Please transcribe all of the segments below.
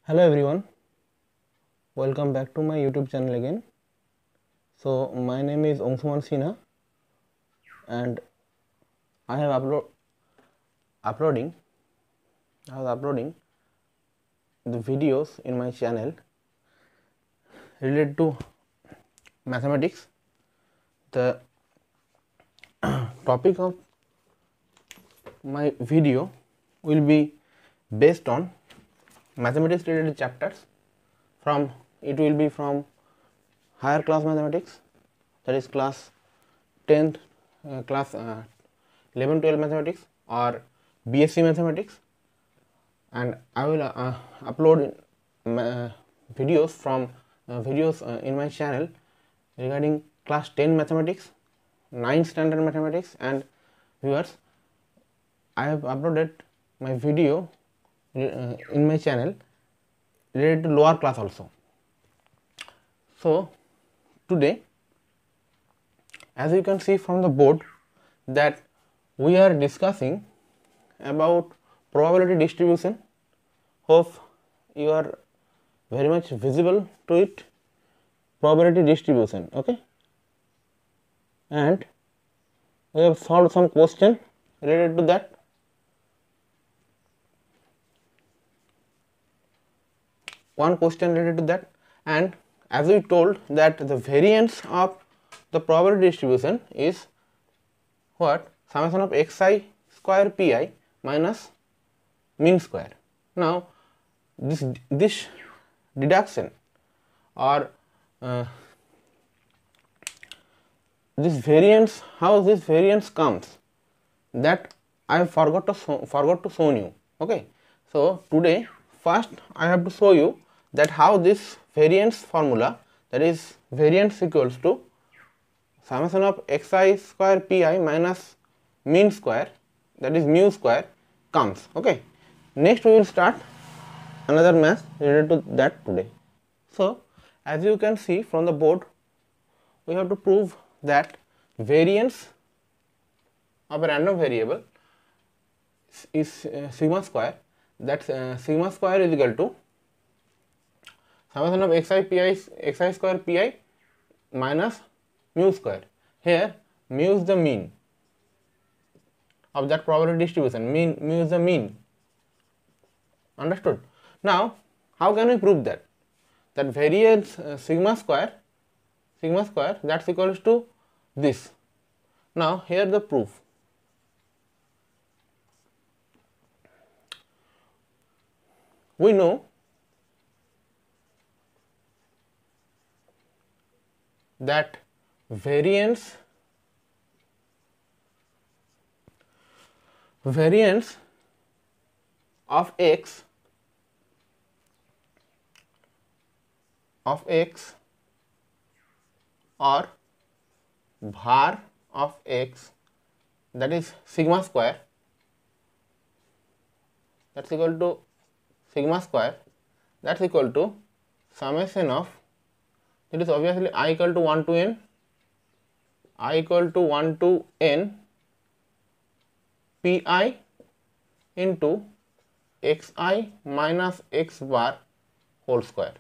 Hello everyone, welcome back to my YouTube channel again. So my name is Angshuman Sinha and I have uploading the videos in my channel related to mathematics. The topic of my video will be based on mathematics related chapters. It will be from higher class mathematics, that is class 10th, class 11 12 mathematics or BSc mathematics, and I will upload videos in my channel regarding class 10 mathematics, 9th standard mathematics. And viewers, I have uploaded my video in my channel related to lower class also. So today, as you can see from the board, that we are discussing about probability distribution. Hope you are very much visible to it. Probability distribution, okay, and we have solved some question related to that. One question related to that, and as we told that the variance of the probability distribution is what? Summation of xi square pi minus mean square. Now this deduction or this variance, how this variance comes, that I forgot to show you. Okay, so today first I have to show you that how this variance formula, that is variance equals to summation of xi square pi minus mean square, that is mu square, comes. Okay, next we will start another math related to that today. So as you can see from the board, we have to prove that variance of a random variable is sigma square. That sigma square is equal to summation of xi square pi minus mu square. Here mu is the mean of that probability distribution. Mu is the mean. Understood? Now how can we prove that? That variance sigma square that's equals to this. Now here the proof. We know that variance of x or var of x, that is sigma square, that's equal to sigma square, that's equal to summation of, it is obviously I equal to 1 to n pi into xi minus x bar whole square.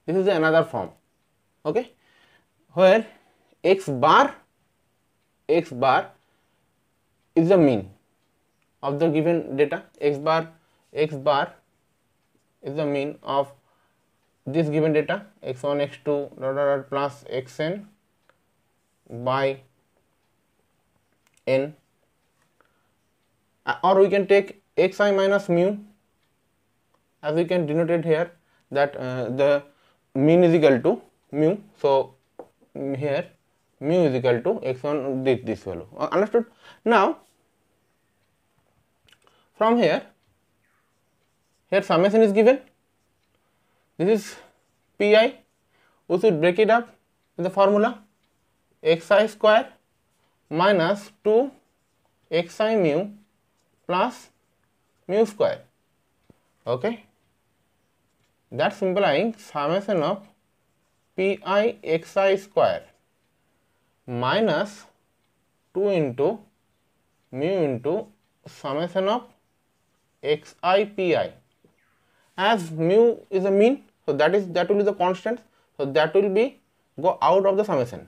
This is another form, okay, where x bar is the mean of the given data. X bar is the mean of this given data, x1 x2 plus xn by n, or we can take xi minus mu, as we can denote it here, that the mean is equal to mu. So here mu is equal to x1, this value. Understood? Now from here summation is given. This is pi. We should break it up with the formula xi square minus 2 xi mu plus mu square. Okay, that's implying summation of pi xi square minus 2 into mu into summation of xi pi as mu is a mean, so that will be the constant, so that will be go out of the summation,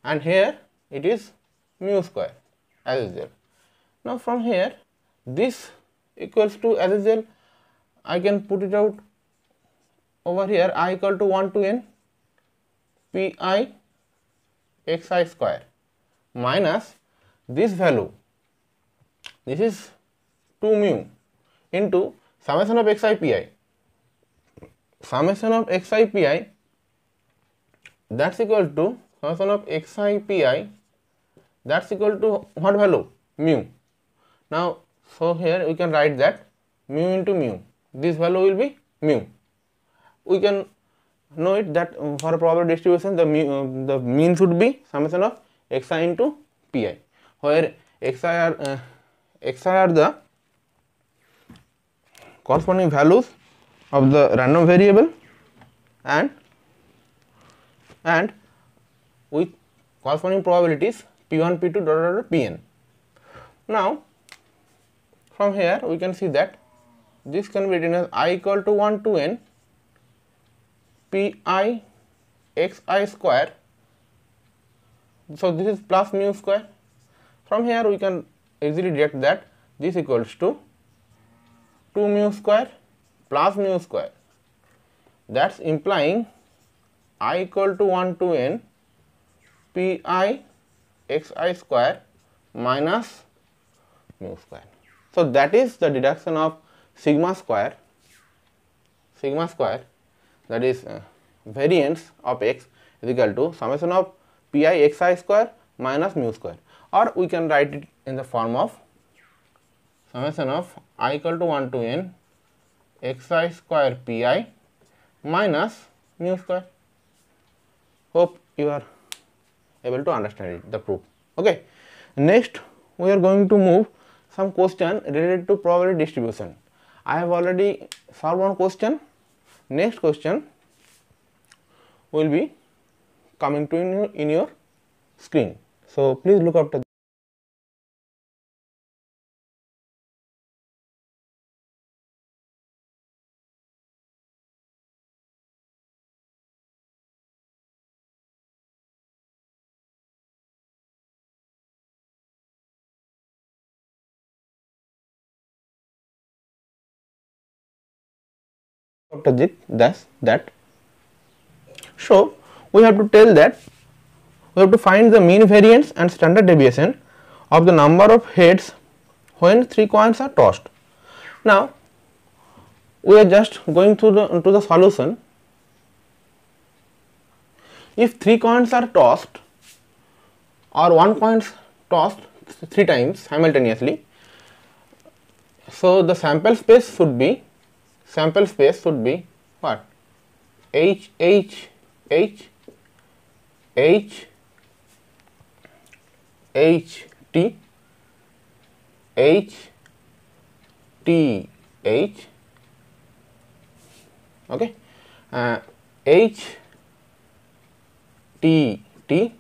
and here it is mu square as usual. Now from here this equals to, as usual, I can put it out over here, I equal to 1 to n pi xi square minus this value, this is 2 mu into summation of xi pi, summation of xi pi, that's equal to summation of xi pi, that's equal to what value? Mu. Now so here we can write that mu into mu, this value will be mu. We can know it that for a probability distribution the mean should be summation of xi into pi, where xi are the corresponding values of the random variable and with corresponding probabilities p1, p2 dot dot dot pn. Now from here we can see that this can be written as I equal to 1 to n pi xi square, so this is plus mu square. From here we can easily get that this equals to 2 mu square plus mu square, that's implying I equal to 1 to n pi xi square minus mu square. So that is the deduction of sigma square, that is variance of x is equal to summation of pi xi square minus mu square, or we can write it in the form of summation of I equal to 1 to n xi square pi minus mu square. Hope you are able to understand it, the proof. Okay. Next we are going to move some question related to probability distribution. I have already solved one question. Next question will be coming to in your screen. So please look after. Thus that, so we have to tell that we have to find the mean variance and standard deviation of the number of heads when 3 coins are tossed. Now we are just going to the solution. If 3 coins are tossed or 1 coin is tossed 3 times simultaneously, so the sample space should be what? H H H H H T H T H, okay, H T T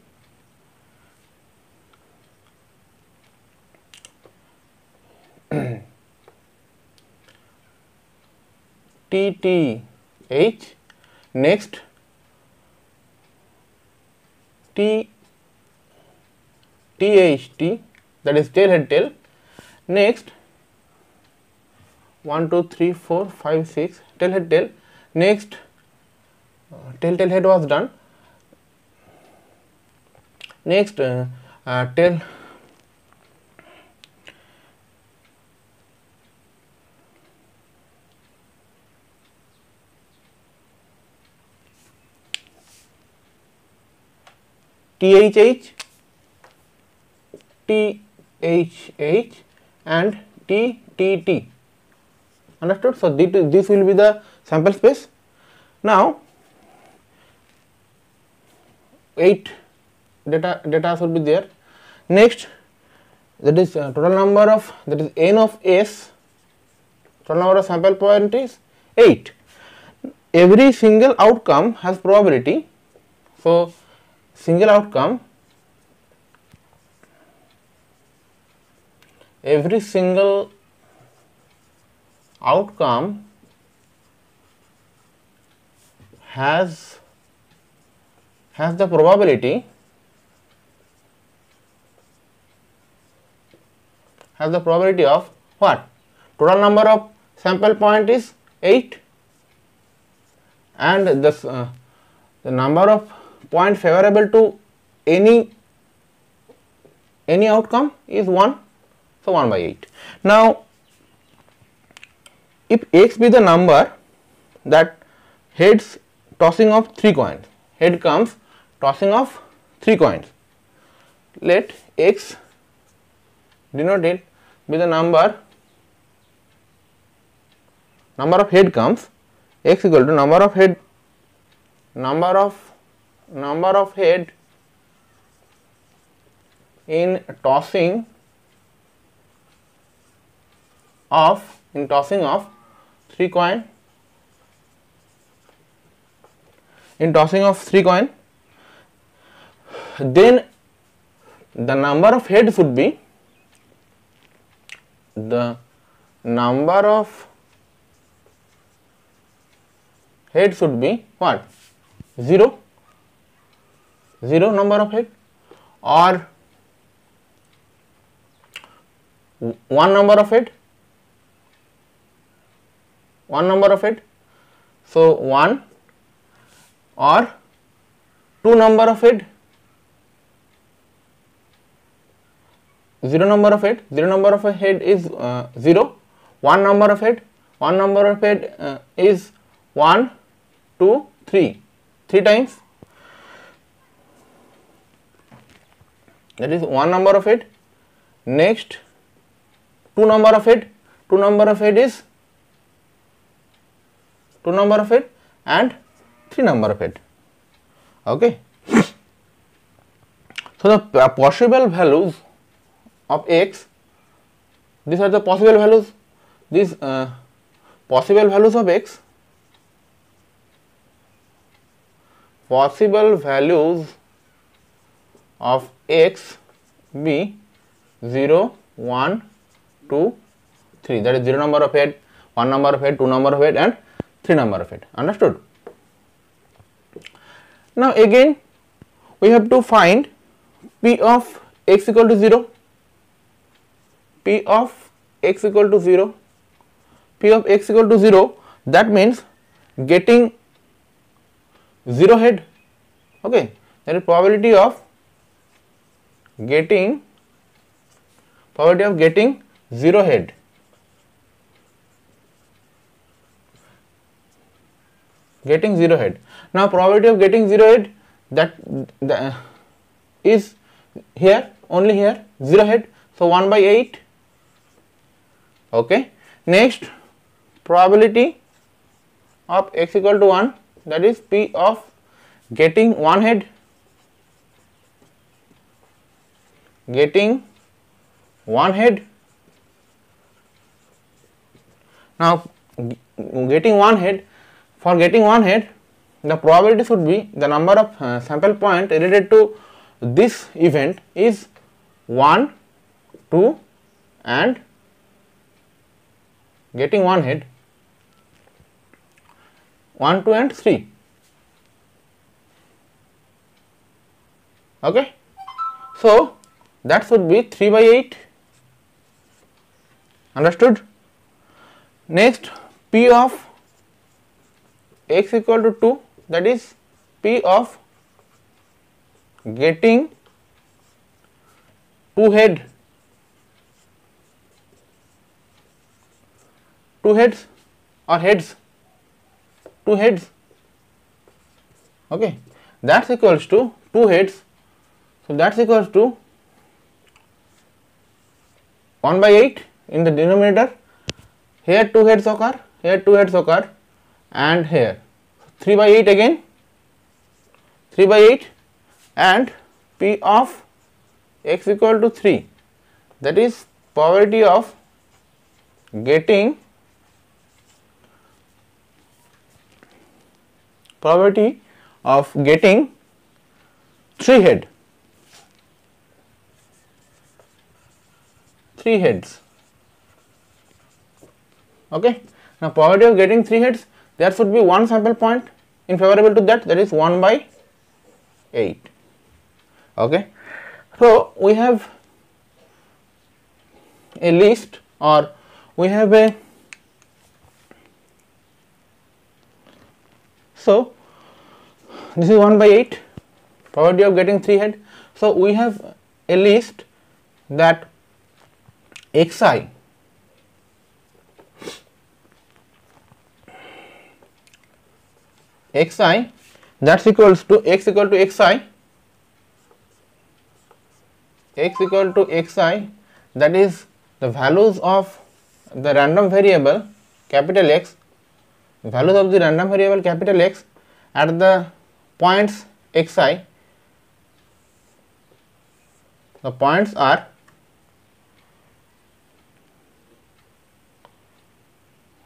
T T H, next T T H T, that is tail head tail, next 1 2 3 4 5 6 tail head tail, next tail head was done, next tail THH, THH and TTT. Understood? So this will be the sample space. Now 8 data should be there. Next, that is total number of, that is n of s, total number of sample point is 8. Every single outcome has probability. So single outcome, every single outcome has the probability of what? Total number of sample point is 8 and the number of point favorable to any outcome is 1, so 1 by 8. Now if x be the number that heads tossing of 3 coins, head comes tossing of 3 coins, let x denoted be the number of head comes, x equal to number of head in tossing of 3 coin, then the number of head should be what? 0 number of head or 1 number of head, so 1 or 2 number of head, 0 number of head is 0, 1 number of head is 1, 2, 3 times, that is 1 number of head. Next 2 number of head is 2 number of head and 3 number of head. Okay. So the possible values of x, these are the possible values, these possible values of x, be 0, 1, 2, 3, that is 0 number of head, 1 number of head, 2 number of head and 3 number of head. Understood? Now again we have to find p of x equal to 0, that means getting 0 head. Okay, that is probability of getting 0 head. Now probability of getting 0 head, that is here, only here 0 head, so 1 by 8. Okay. Next, probability of x equal to 1, that is p of getting 1 head. Now getting 1 head, for getting 1 head, the probability should be the number of sample point related to this event is 1, 2 and getting 1 head 1, 2 and 3. Okay. So that should be 3 by 8. Understood? Next, p of x equal to 2, that is p of getting 2 heads or heads, 2 heads. Okay, that's equals to 2 heads, so that's equals to 1 by 8 in the denominator. Here 2 heads occur, and here 3 by 8 again, 3 by 8 and p of x equal to 3, that is probability of getting 3 head, 3 heads. Okay. Now probability of getting 3 heads, there should be one sample point in favorable to that, that is 1 by 8. Okay. So we have a list, or we have a, so this is 1 by 8, probability of getting 3 head. So we have a list that xi that's equals to x equal to xi, x equal to xi, that is the values of the random variable capital X, values of the random variable capital X at the points xi. The points are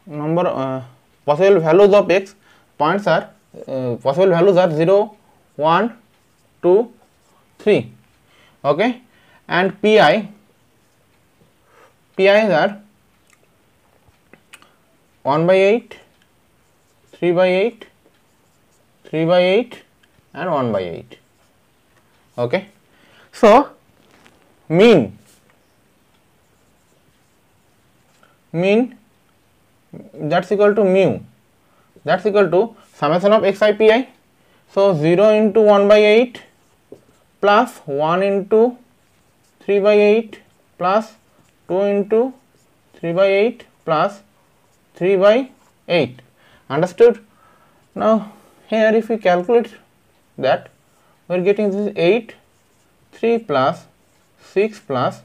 number possible values of x, points are possible values are 0, 1, 2, 3. Okay, and pi are 1 by 8, 3 by 8, 3 by 8 and 1 by 8. Okay. So mean that's equal to mu, that's equal to summation of xi pi. So 0 into 1 by 8 plus 1 into 3 by 8 plus 2 into 3 by 8 plus 3 by 8. Understood? Now here if we calculate that, we are getting this 8, 3 plus 6 plus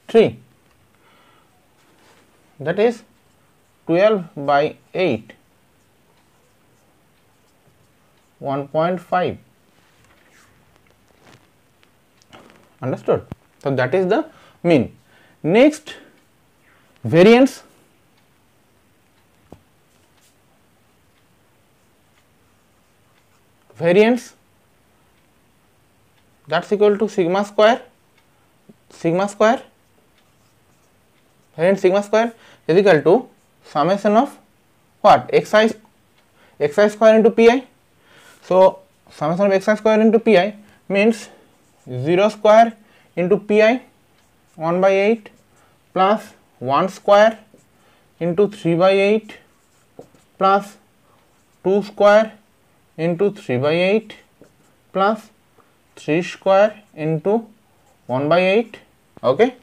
3, that is 12 by 8, 1.5. Understood? So that is the mean. Next, variance. Variance, that's equal to sigma square, variance sigma square is equal to summation of what, xi square into pi. So summation of xi square into pi means 0 square into pi 1 by 8 plus 1 square into 3 by 8 plus 2 square into 3 by 8 plus 3 square into 1 by 8, okay,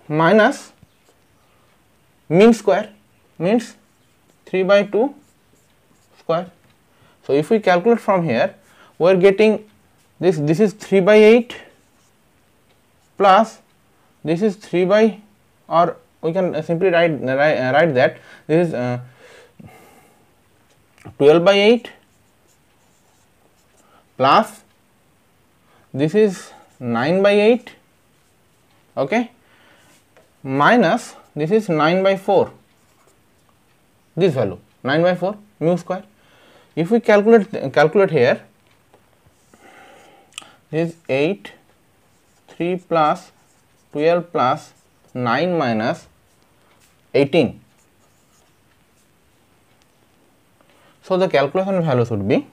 minus mean square means 3 by 2 square. So if we calculate from here, we are getting this is 3 by 8 plus this is 3 by, or we can simply write that this is 12 by 8 plus this is 9 by 8, okay, minus this is 9 by 4, this value 9 by 4 mu square. If we calculate here, this is 8, 3 plus 12 plus 9 minus 18. So the calculation value should be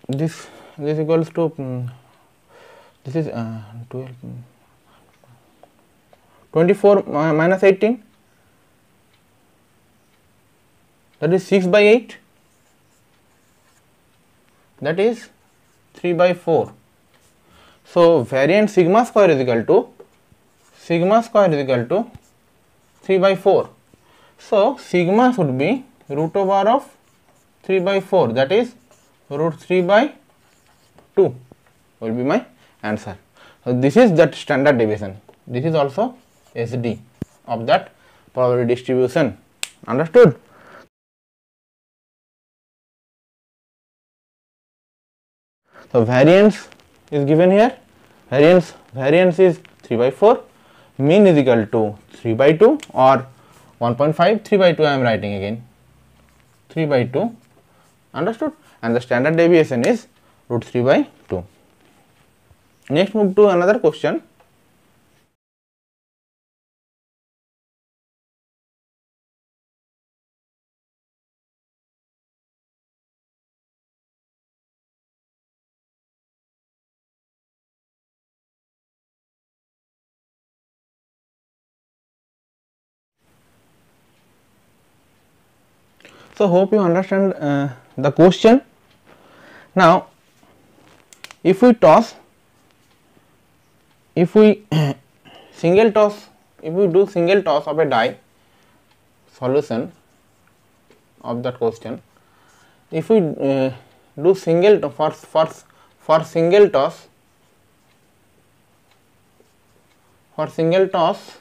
this equals to this is 12 24 minus 18, that is 6 by 8, that is 3 by 4. So variance sigma square is equal to 3 by 4. So sigma should be root over of 3 by 4, that is root 3 by 2 will be my answer. So this is that standard deviation. This is also SD of that probability distribution. Understood? So variance is given here. Variance is 3 by 4. Mean is equal to 3 by 2 or 1.5. 3 by 2 I am writing again. 3 by 2. Understood? And the standard deviation is root 3 by 2. Next, move to another question. So hope you understand the question. Now if we toss, if we single toss, if we do single toss of a die, solution of that question, if we do single for single toss, for single toss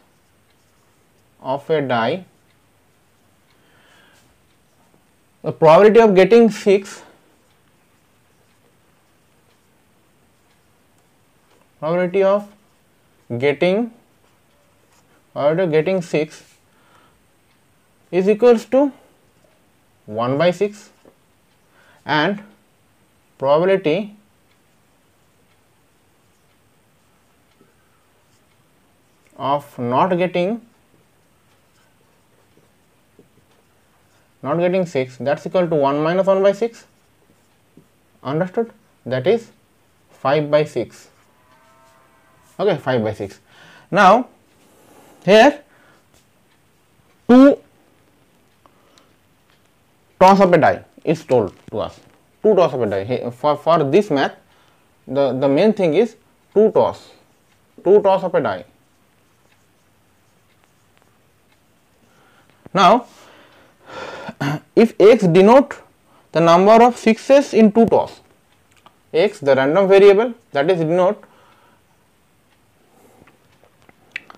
of a die, the probability of getting 6, probability of getting 6 is equals to 1 by 6, and probability of not getting 6, that's equal to 1 minus 1 by 6. Understood? That is 5 by 6. Okay, 5 by 6. Now here 2 toss of a die is told to us. 2 toss of a die. For this math, the main thing is 2 toss of a die. Now if x denote the number of sixes in 2 toss, x the random variable, that is denote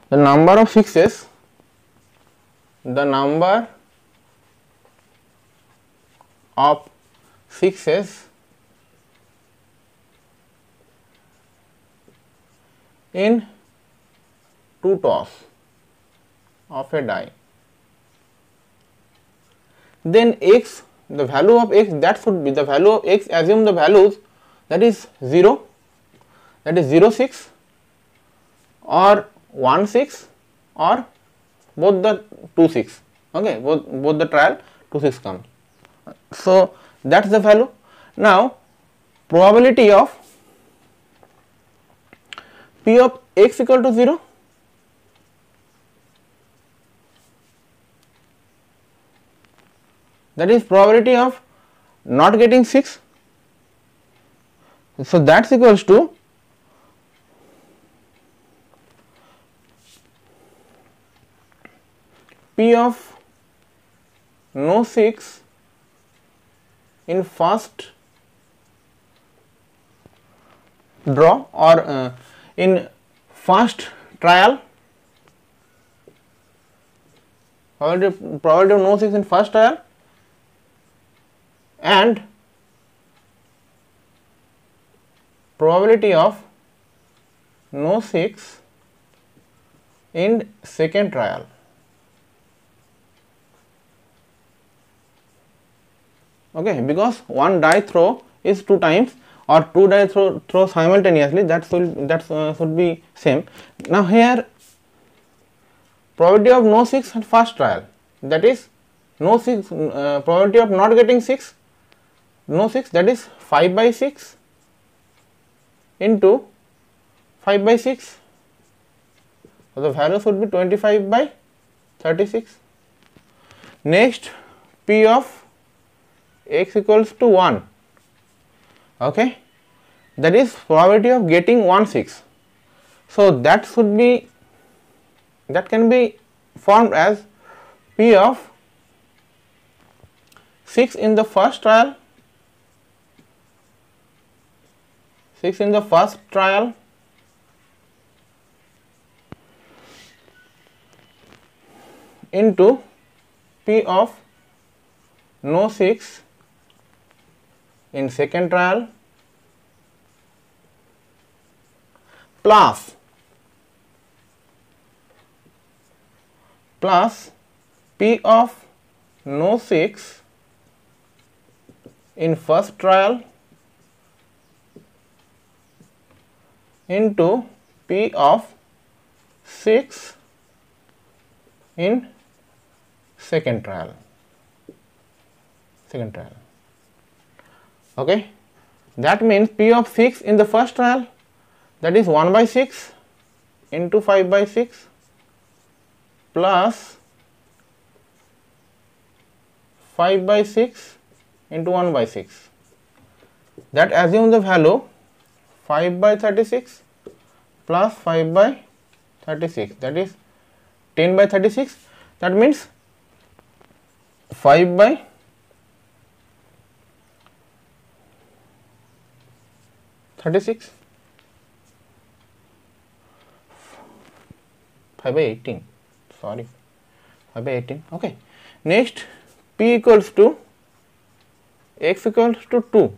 the number of sixes, the number of sixes in 2 toss of a die, then x, the value of x, that should be the value of x, assume the values, that is 0, that is 0 6 or 1 6 or both the 2 6. Okay, both the trial 2 6 comes. So that's the value. Now probability of P of x equal to 0, that is probability of not getting 6. So that's equals to P of no 6 in first draw or in first trial, probability of no 6 in first trial, and probability of no 6 in second trial. Okay, because one die throw is 2 times or 2 die throw simultaneously, that should be same. Now here probability of no 6 in first trial, that is no 6 probability of not getting 6, no 6, that is 5 by 6 into 5 by 6. So the value should be 25 by 36. Next, P of x equals to 1. Okay, that is probability of getting 1 6. So that should be, that can be formed as P of 6 in the first trial, 6 in the first trial into P of no 6 in second trial plus P of no 6 in first trial into P of 6 in second trial. Okay, that means P of 6 in the first trial, that is 1 by 6 into 5 by 6 plus 5 by 6 into 1 by 6. That assumes the value 5 by 36 plus 5 by 36, that is 10 by 36. That means 5 by 36, 5 by 18, sorry, 5 by 18. Okay. Next, p equals to x equals to 2.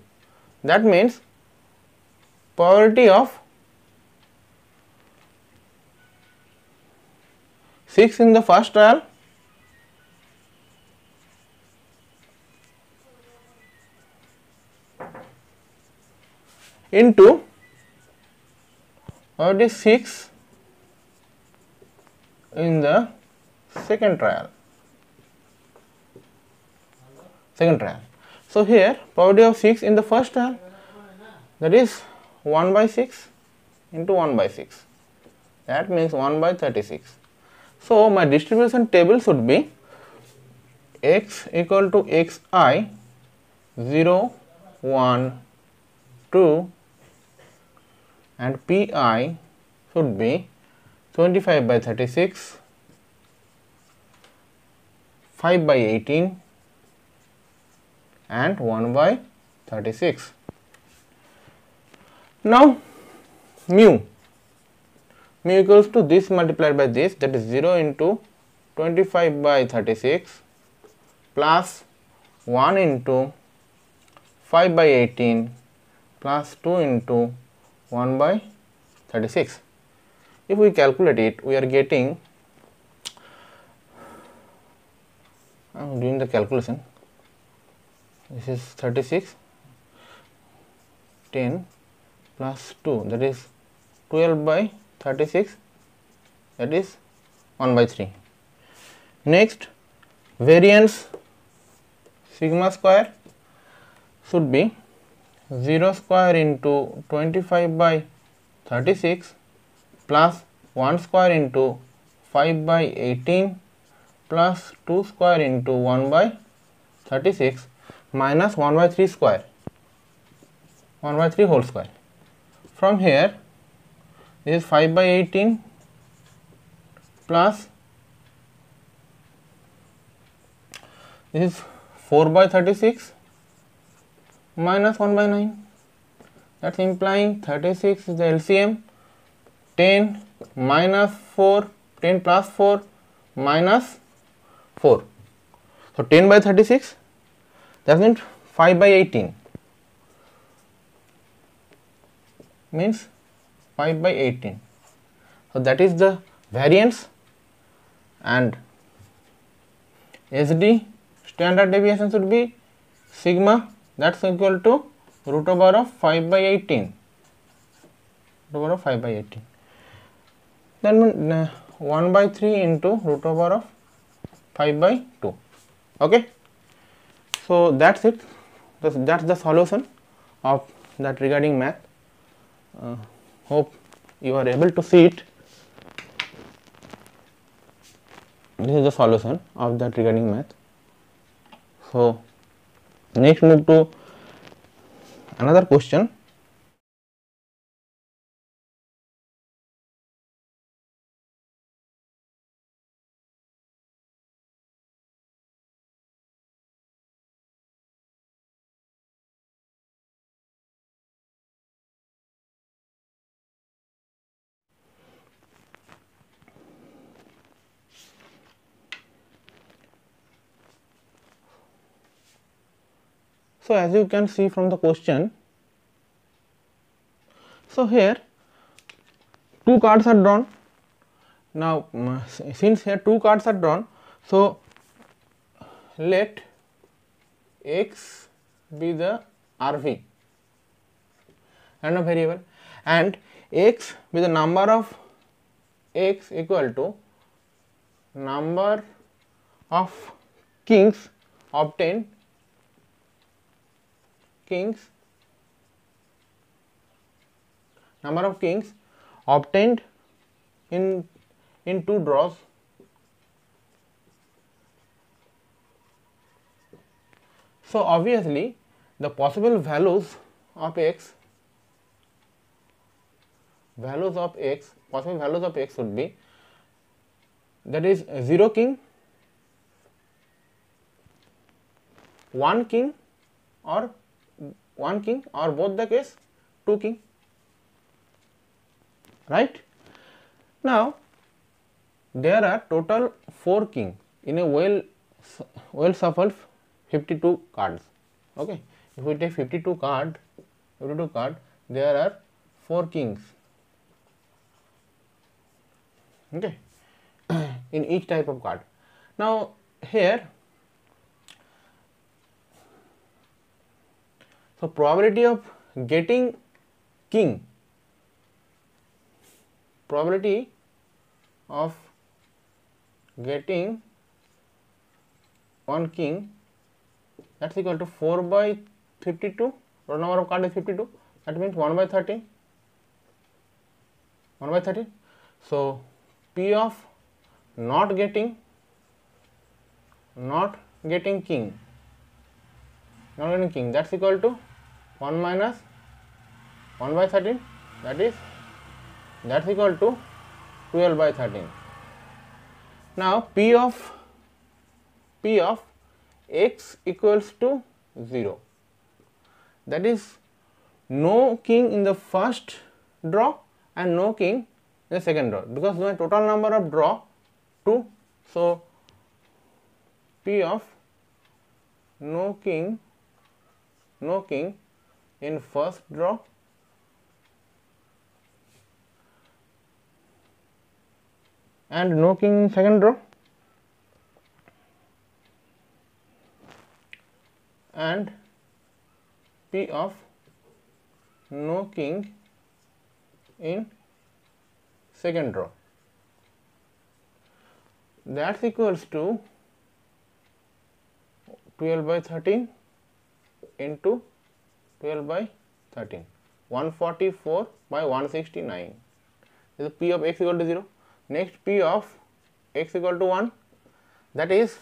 That means probability of 6 in the first trial into probability 6 in the second trial. So here probability of 6 in the first trial, that is 1 by 6 into 1 by 6, that means 1 by 36. So my distribution table should be x equal to xi 0, 1, 2 and pi should be 25 by 36, 5 by 18 and 1 by 36. Now mu equals to this multiplied by this, that is 0 into 25 by 36 plus 1 into 5 by 18 plus 2 into 1 by 36. If we calculate it, we are getting, I am doing the calculation, this is 36, 10 plus 2, that is 12 by 36, that is 1 by 3. Next, variance sigma square should be 0 square into 25 by 36 plus 1 square into 5 by 18 plus 2 square into 1 by 36 minus 1 by 3 square, 1 by 3 whole square. From here, this is 5 by 18 plus this is 4 by 36 minus 1 by 9, that's implying 36 is the LCM, 10 minus 4, 10 plus 4 minus 4. So 10 by 36, that means 5 by 18, means 5 by 18. So that is the variance, and SD standard deviation should be sigma, that's equal to root over of 5 by 18, root over of 5 by 18. Then 1 by 3 into root over of 5 by 2. Okay. So that's it. That's the solution of that regarding math. Hope you are able to see it. This is the solution of that regarding math. So next move to another question. So as you can see from the question, so here two cards are drawn. Now since here two cards are drawn, so let x be the RV, random variable, and x be the number of x equal to number of kings obtained, number of kings obtained in two draws, So obviously the possible values of x, possible values of x would be, that is 0 king, 1 king, or both the case 2 king, right? Now there are total 4 king in a well shuffled 52 cards. Okay, if we take 52 card, there are 4 kings, okay, in each type of card. Now here, so probability of getting king, probability of getting 1 king, that's equal to 4 by 52, total number of card is 52, that means 1 by 13, so P of not getting king, that's equal to 1 minus 1 by 13, that's equal to 12 by 13. Now P of x equals to 0, that is no king in the first draw and no king in the second draw, because my total number of draw 2, so P of no king in first draw and no king in second draw, and P of no king in second draw, that's equals to 12 by 13 into 12 by 13, 144 by 169. This is P of x equal to 0. Next, P of x equal to 1, that is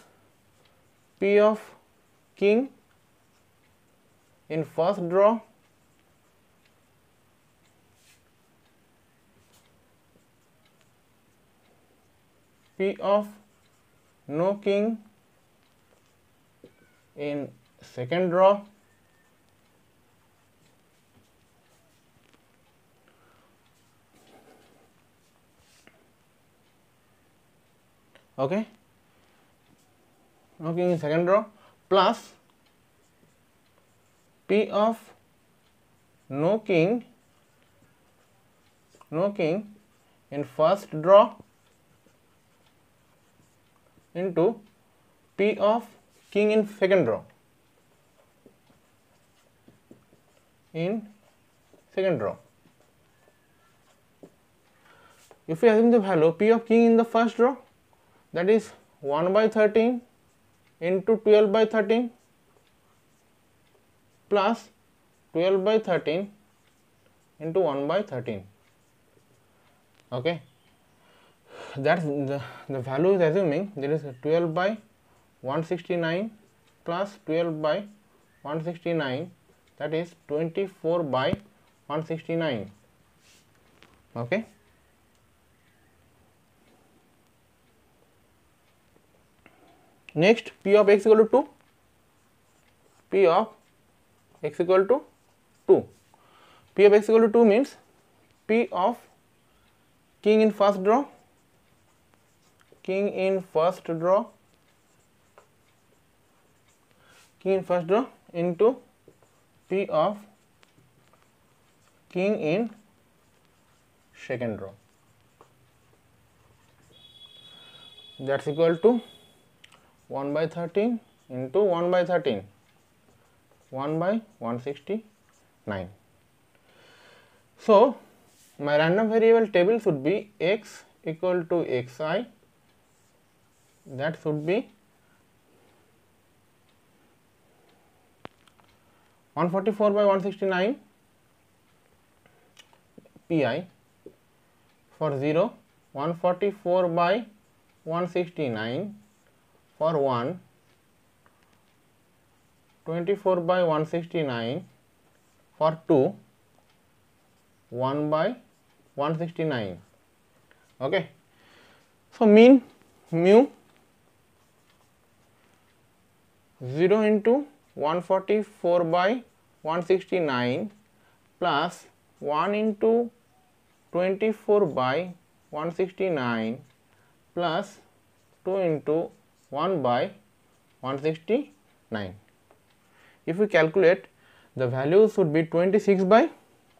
P of king in first draw P of no king in second draw okay, no king in second draw plus P of no king in first draw into P of king in second draw If we assume the value P of king in the first draw, that is 1 by 13 into 12 by 13 plus 12 by 13 into 1 by 13, okay, that's the value is assuming there is 12 by 169 plus 12 by 169, that is 24 by 169, okay. Next, P of x equal to 2, P of x equal to 2, P of x equal to 2 means P of king in first draw into P of king in second draw, that's equal to 1 by 13 into 1 by 13, 1 by 169. So my random variable table should be x equal to xi, that should be 144 by 169 pi, for 0 144 by 169, for 1 24 by 169 for 2, 1 by 169. Okay. So mean mu 0 into 144 by 169 plus 1 into 24 by 169 plus 2 into 1 by 169. If we calculate, the values would be 26 by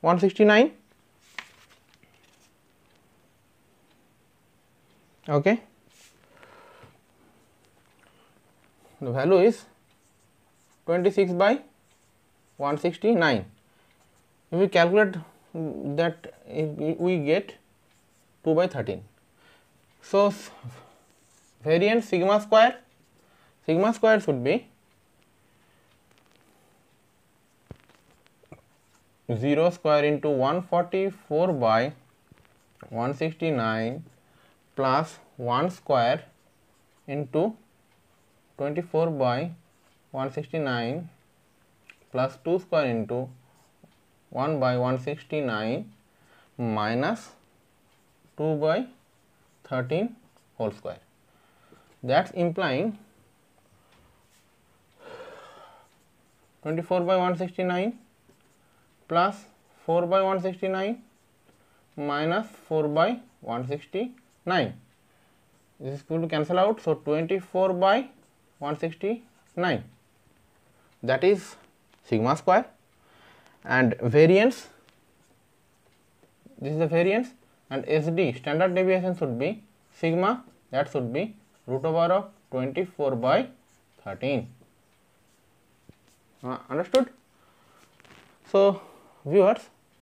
169. Okay. The value is 26 by 169. If we calculate that, we get 2 by 13. So variance sigma square should be 0 square into 144 by 169 plus 1 square into 24 by 169 plus 2 square into 1 by 169 minus 2 by 13 whole square. That's implying 24 by 169 plus 4 by 169 minus 4 by 169. This is going to cancel out. So 24 by 169, that is sigma square, and variance, this is the variance, and SD, standard deviation, should be sigma, that should be root over of 24 by 13. Understood? So viewers,